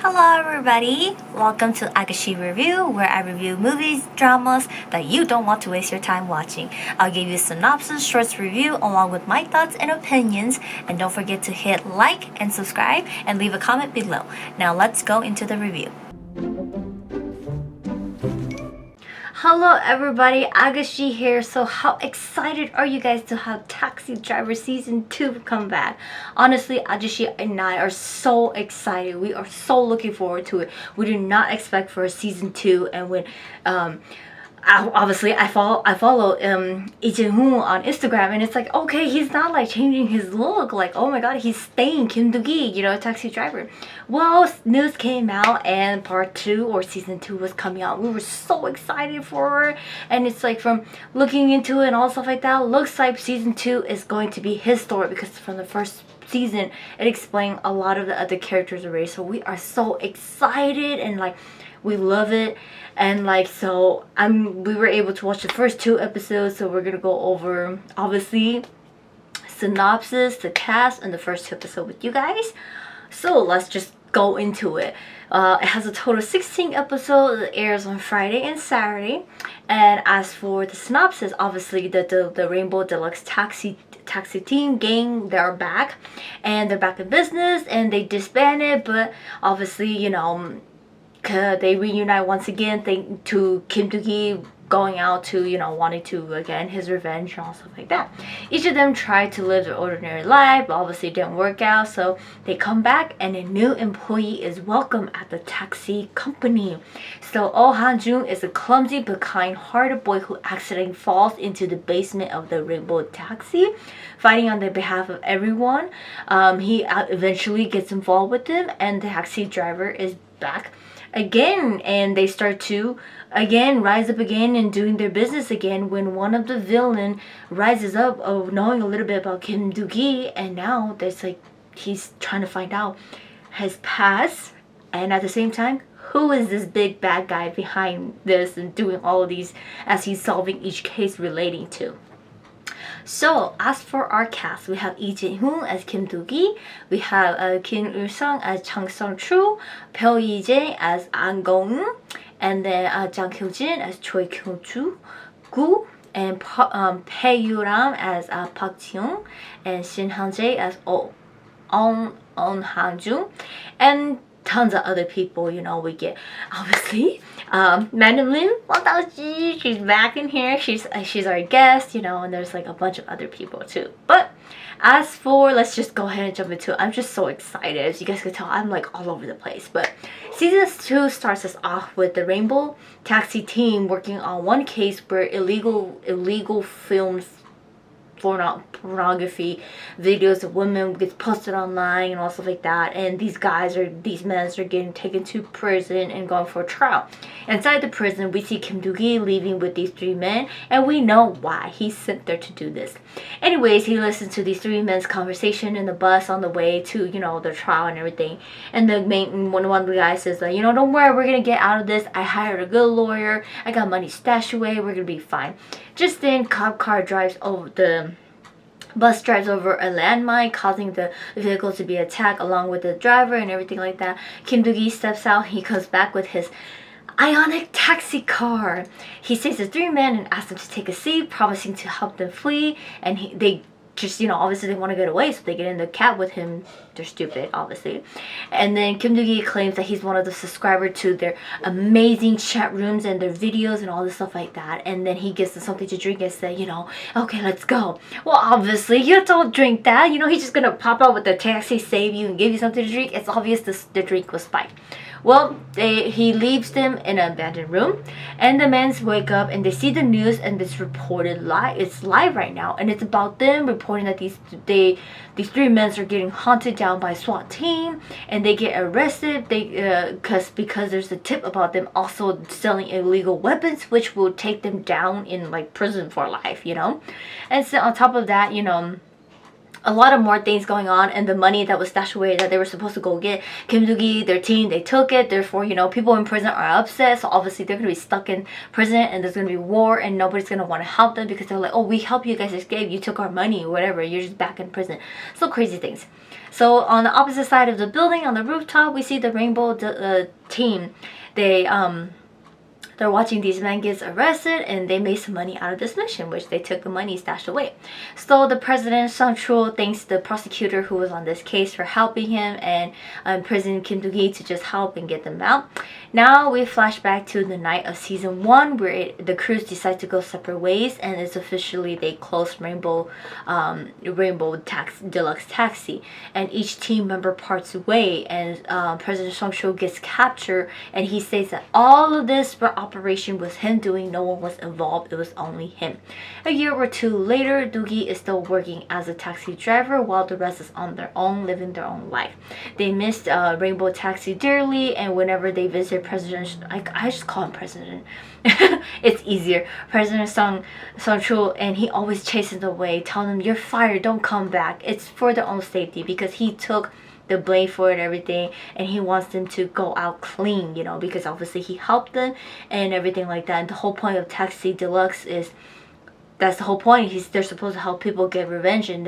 Hello everybody! Welcome to Agashi Review, where I review movies, dramas that you don't want to waste your time watching. I'll give you a synopsis, shorts review, along with my thoughts and opinions. And don't forget to hit like and subscribe and leave a comment below. Now let's go into the review. Hello everybody, Agashi here. So how excited are you guys to have Taxi Driver Season 2 come back? Honestly, Agashi and I are so excited. We are so looking forward to it. We do not expect for a Season 2, and when I follow Lee Jin-hoon on Instagram, and it's like, okay, he's not like changing his look, like, oh my god, he's staying Kim Do-gi, Taxi Driver. Well, news came out and part 2 or season 2 was coming out. We were so excited for it, and it's like, from looking into it and all stuff like that, looks like season 2 is going to be his story, because from the first season it explained a lot of the other characters already. So we are so excited, and like, we love it. And like, so we were able to watch the first 2 episodes, so we're gonna go over, obviously, synopsis, the cast, and the first 2 episodes with you guys. So let's just go into it. It has a total of 16 episodes. It airs on Friday and Saturday. And as for the synopsis, obviously the Rainbow Deluxe Taxi team gang, they're back, and they're back in business, and they disbanded, but obviously, they reunite once again, thanks to Kim Do-gi going out to, wanting to, again, his revenge and all stuff like that. Each of them tried to live their ordinary life, but obviously it didn't work out, so they come back, and a new employee is welcome at the taxi company. So Oh Han-jung is a clumsy but kind-hearted boy who accidentally falls into the basement of the Rainbow Taxi, fighting on the behalf of everyone. He eventually gets involved with them, and the taxi driver is back again, and they start to again rise up again and doing their business again, when one of the villain rises up of knowing a little bit about Kim Do-gi, and now there's like, he's trying to find out his past, and at the same time, who is this big bad guy behind this and doing all of these as he's solving each case relating to. So, as for our cast, we have Lee Jin-hoon as Kim Do-gi, we have Kim Il-sung as Chang Sung-choo, Pyo Yi-jae as An Go-eun, and then Jang Kyo-jin as Choi Kyung-gu, and Pae Yu-ram as Park Ji-young, and Shin Han-jae as On Han-jung, and tons of other people. We get, obviously, Madam Lim Wang, she's back in here. She's our guest, and there's like a bunch of other people too. But as for, let's just go ahead and jump into it. I'm just so excited. As you guys can tell, I'm like all over the place. But season 2 starts us off with the Rainbow Taxi team working on one case where illegal films, pornography videos of women gets posted online and all stuff like that, and these men are getting taken to prison and going for a trial. Inside the prison, we see Kim Do-gi leaving with these 3 men, and we know why. He's sent there to do this. Anyways, he listens to these 3 men's conversation in the bus on the way to, the trial and everything, and one of the guys says that, don't worry, we're gonna get out of this. I hired a good lawyer, I got money stashed away, we're gonna be fine. Just then, bus drives over a landmine, causing the vehicle to be attacked along with the driver and everything like that. Kim Do-gi steps out. He comes back with his ionic taxi car. He saves the 3 men and asks them to take a seat, promising to help them flee. And they just, obviously they want to get away, so they get in the cab with him. They're stupid, obviously. And then Kim Do-gi claims that he's one of the subscribers to their amazing chat rooms and their videos and all this stuff like that. And then he gives them something to drink and say, okay, let's go. Well, obviously, you don't drink that. He's just gonna pop out with the taxi, save you, and give you something to drink. It's obvious the drink was spiked. Well, he leaves them in an abandoned room, and the men wake up and they see the news, and it's reported live. It's live right now, and it's about them reporting that these 3 men are getting hunted down by a SWAT team, and they get arrested. Because there's a tip about them also selling illegal weapons, which will take them down in like prison for life. And so on top of that, a lot of more things going on, and the money that was stashed away that they were supposed to go get, Kim Doo-gi, their team, they took it. Therefore, you know, people in prison are upset, so obviously they're gonna be stuck in prison, and there's gonna be war, and nobody's gonna want to help them because they're like, oh, we helped you guys escape, you took our money, whatever, you're just back in prison. So crazy things. So on the opposite side of the building, on the rooftop, we see the rainbow team. They're watching these men get arrested, and they made some money out of this mission, which they took the money stashed away. So the president, Sung Chul, thanks the prosecutor who was on this case for helping him, and imprisoned Kim Doo-gi to just help and get them out. Now we flash back to the night of season 1, where the crews decide to go separate ways, and it's officially they closed Rainbow Deluxe Taxi, and each team member parts away, and President Sung Chul gets captured, and he says that all of this operation was him doing, no one was involved, it was only him. A year or two later, Doo-gi is still working as a taxi driver while the rest is on their own, living their own life. They missed Rainbow Taxi dearly, and whenever they visit President, I just call him President, it's easier, President Sung Chul, and he always chases them away, telling them, you're fired, don't come back. It's for their own safety, because he took the blame for it and everything, and he wants them to go out clean, you know, because obviously he helped them and everything like that. And the whole point of Taxi Deluxe is, that's the whole point. They're supposed to help people get revenge, and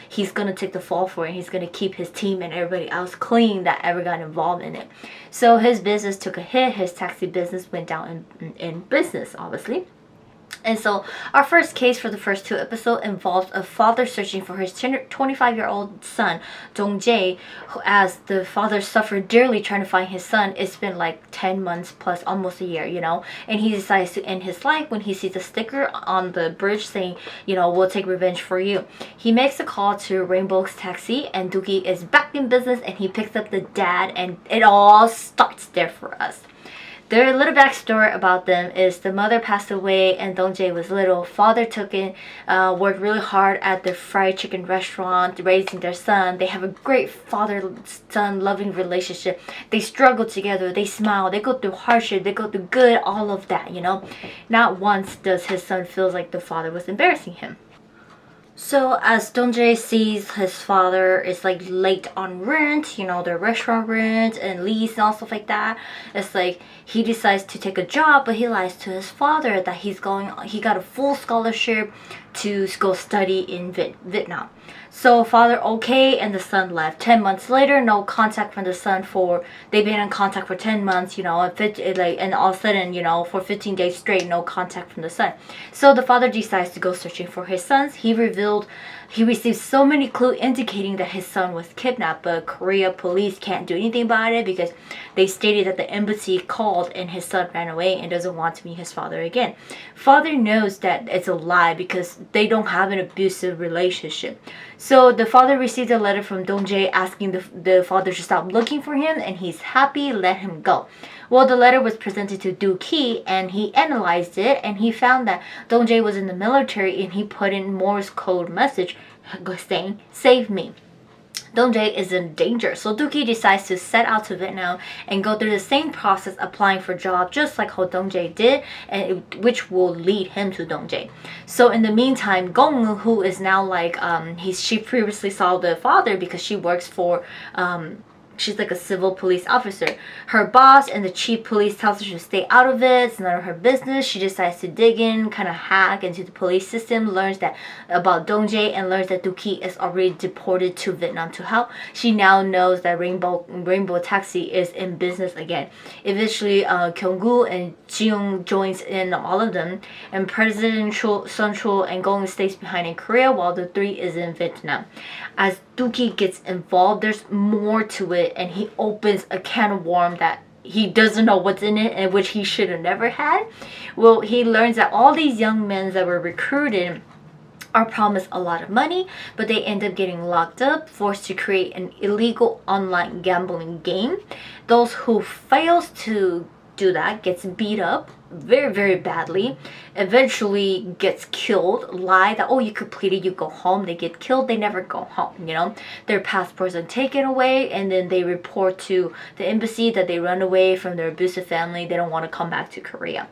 he's gonna take the fall for it, and he's gonna keep his team and everybody else clean that ever got involved in it. So his business took a hit, his taxi business went down in business, obviously. And so our first case for the first 2 episodes involves a father searching for his 25-year-old son, Dong Jae, as the father suffered dearly trying to find his son. It's been like 10 months plus, almost a year, you know, and he decides to end his life when he sees a sticker on the bridge saying, you know, we'll take revenge for you. He makes a call to Rainbow's Taxi, and Doo-gi is back in business, and he picks up the dad, and it all starts there for us. Their little backstory about them is the mother passed away and Dong Jae was little. Father took it, worked really hard at the fried chicken restaurant, raising their son. They have a great father-son loving relationship. They struggle together, they smile, they go through hardship, they go through good, all of that, you know. Not once does his son feel like the father was embarrassing him. So as Dong Jae sees his father is like late on rent, you know, their restaurant rent and lease and all stuff like that, it's like he decides to take a job, but he lies to his father that he got a full scholarship to go study in Vietnam. So father okay, and the son left. 10 months later, no contact from the son they've been in contact for 10 months, you know, and all of a sudden, you know, for 15 days straight, no contact from the son. So the father decides to go searching for his sons. He received so many clues indicating that his son was kidnapped, but Korea police can't do anything about it because they stated that the embassy called and his son ran away and doesn't want to meet his father again. Father knows that it's a lie because they don't have an abusive relationship. So the father received a letter from Dong Jae asking the father to stop looking for him, and he's happy, let him go. Well, the letter was presented to Doo-gi, and he analyzed it, and he found that Dong Jae was in the military, and he put in Morse code message saying, save me. Dong Jae is in danger, so Doo-gi decides to set out to Vietnam and go through the same process applying for job, just like how Dong Jae did, which will lead him to Dong Jae. So in the meantime, Gong, who is now like she previously saw the father because she works for she's like a civil police officer. Her boss and the chief police tells her to stay out of it. It's none of her business. She decides to dig in, kind of hack into the police system, learns that about Dong Jae, and learns that Doo-gi is already deported to Vietnam to help. She now knows that Rainbow Taxi is in business again. Eventually, Kyung-gu and Jiyoung joins in all of them, and President Sun Chul and Gong stays behind in Korea while the 3 is in Vietnam. As Doo-gi gets involved, there's more to it, and he opens a can of worms that he doesn't know what's in it, and which he should have never had. Well, he learns that all these young men that were recruited are promised a lot of money, but they end up getting locked up, forced to create an illegal online gambling game. Those who fails to do that gets beat up very, very badly, eventually gets killed, lie that, oh, you completed, you go home. They get killed, they never go home, you know. Their passports are taken away, and then they report to the embassy that they run away from their abusive family. They don't want to come back to Korea.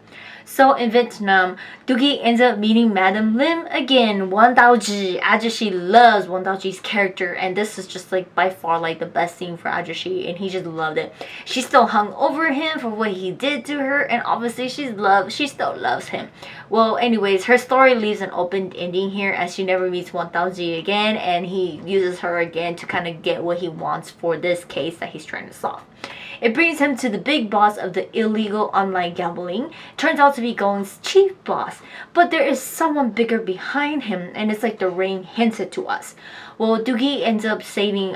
So in Vietnam, Doogie ends up meeting Madam Lim again. Won Dao-ji. Ajashi loves Won Dao-ji's character, and this is just like by far like the best scene for Ajashi, and he just loved it. She still hung over him for what he did to her, and obviously she still loves him. Well, anyways, her story leaves an open ending here as she never meets Won Dao-ji again, and he uses her again to kind of get what he wants for this case that he's trying to solve. It brings him to the big boss of the illegal online gambling. Turns out to be Gong's chief boss. But there is someone bigger behind him, and it's like the ring hinted to us. Well, Doogie ends up saving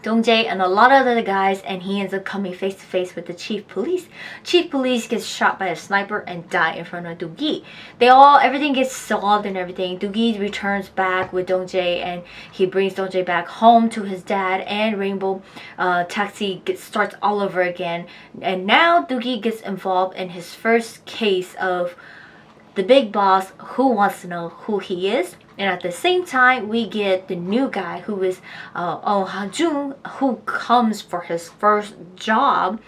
Dongjae and a lot of other guys, and he ends up coming face to face with the chief police. Chief police gets shot by a sniper and die in front of Doogie. Everything gets solved and everything. Doogie returns back with Dongjae, and he brings Dongjae back home to his dad, and Rainbow Taxi starts all over again. And now Doogie gets involved in his first case of the big boss who wants to know who he is. And at the same time, we get the new guy who is Oh Ha-jung, who comes for his first job.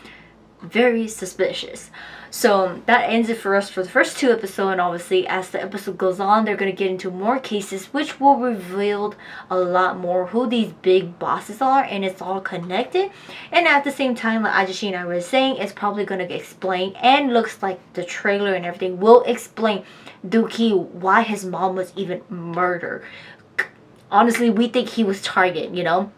Very suspicious. So that ends it for us for the first 2 episodes, and obviously as the episode goes on, they're going to get into more cases which will reveal a lot more who these big bosses are, and it's all connected. And at the same time, like Ajashi and I were saying, it's probably going to explain, and looks like the trailer and everything will explain Doogie why his mom was even murdered. Honestly, we think he was target, you know.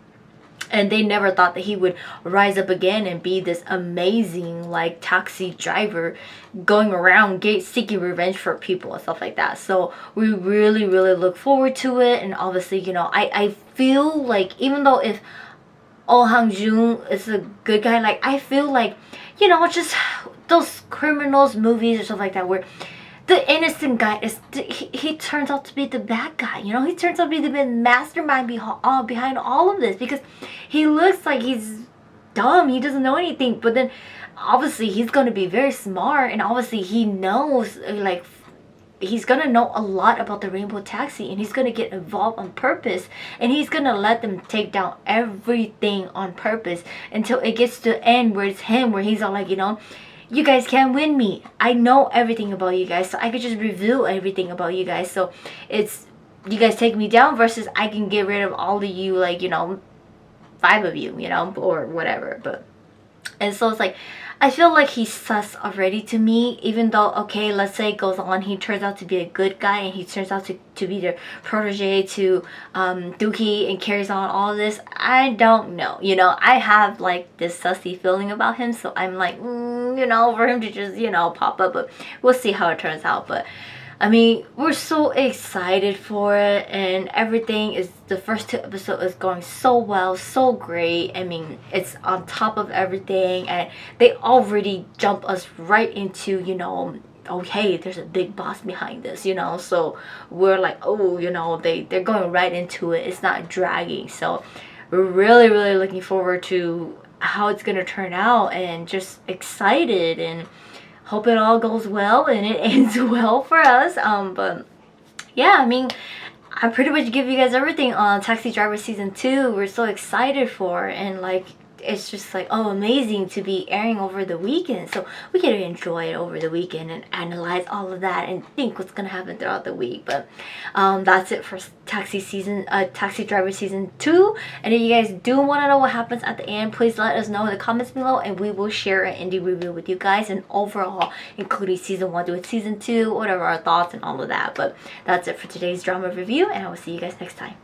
And they never thought that he would rise up again and be this amazing like taxi driver going around seeking revenge for people and stuff like that. So we really, really look forward to it. And obviously, you know, I feel like even though if Oh Ha-jung is a good guy, like I feel like, you know, just those criminals movies or stuff like that where the innocent guy he turns out to be the bad guy, you know. He turns out to be the mastermind behind all of this, because he looks like he's dumb, he doesn't know anything, but then obviously he's going to be very smart, and obviously he knows, like, he's going to know a lot about the Rainbow Taxi, and he's going to get involved on purpose, and he's going to let them take down everything on purpose until it gets to the end where it's him, where he's all like, you know, you guys can't win me. I know everything about you guys, so I could just reveal everything about you guys. So it's you guys take me down versus I can get rid of all of you, like, you know, 5 of you, you know, or whatever. But and so it's like I feel like he's sus already to me, even though, okay, let's say it goes on, he turns out to be a good guy, and he turns out to be the protege to Doogie and carries on all this. I don't know, you know, I have like this sussy feeling about him, so I'm like, you know, for him to just, you know, pop up, but we'll see how it turns out. But I mean, we're so excited for it, and everything is, the first 2 episodes is going so well, so great. I mean, it's on top of everything, and they already jump us right into, you know, oh hey, there's a big boss behind this, you know. So we're like, oh, you know, they're going right into it. It's not dragging. So we're really, really looking forward to how it's gonna turn out, and just excited, and hope it all goes well and it ends well for us. But yeah, I mean, I pretty much give you guys everything on Taxi Driver Season 2. We're so excited for, and like, it's just like, oh, amazing to be airing over the weekend. So we get to enjoy it over the weekend and analyze all of that and think what's gonna happen throughout the week. But that's it for Taxi Driver Season 2. And if you guys do want to know what happens at the end, please let us know in the comments below, and we will share an indie review with you guys, and overall, including Season 1 with Season 2, whatever our thoughts and all of that. But that's it for today's drama review, and I will see you guys next time.